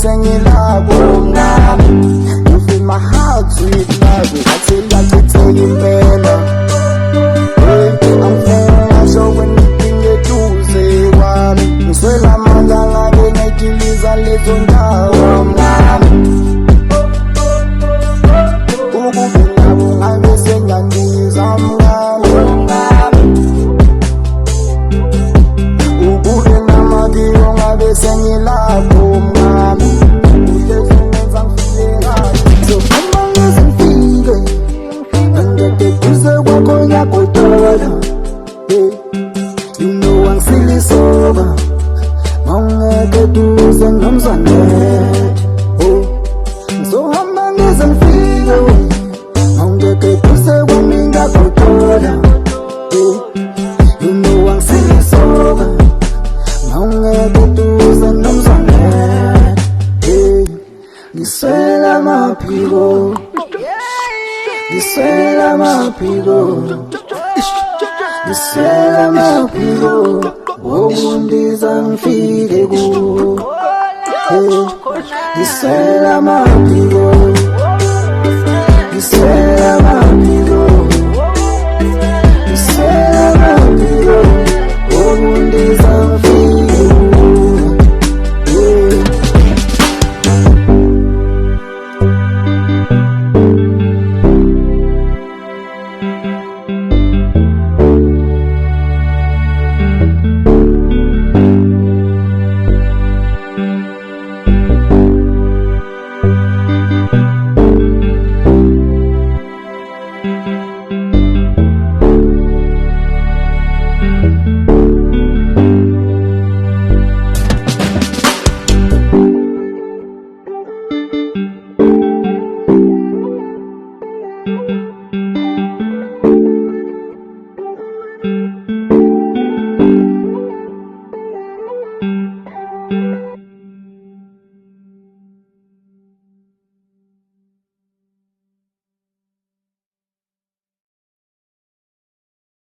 sengilabo mngani. You fill my heart with love, ngathi ngakuthenga impela. I'm feeling so when eduze kwami, ngiswela amandla ngabe ngayidiliza lezo ndawo mngani. Ukube nabo ngabe sengandiza mngani. Ukube namadiyo ngabe sengilabo mngani. Uhlezi ngenza ngifile kahle. So uma ngizifike angeke kuze kwakho ngiyakutola. You know angisilisova mawungeke duze nomzanethu. Ngizohamba ngize ngifike mawungeke duze kwami ngiyakutola. You know angisilisova mawungeke duze nomzanethu. Ngiswela amaphiko, ngiswela amaphiko, ngiswela amaphiko wokundiza ngifike kuwo. Ngiswela amaphiko.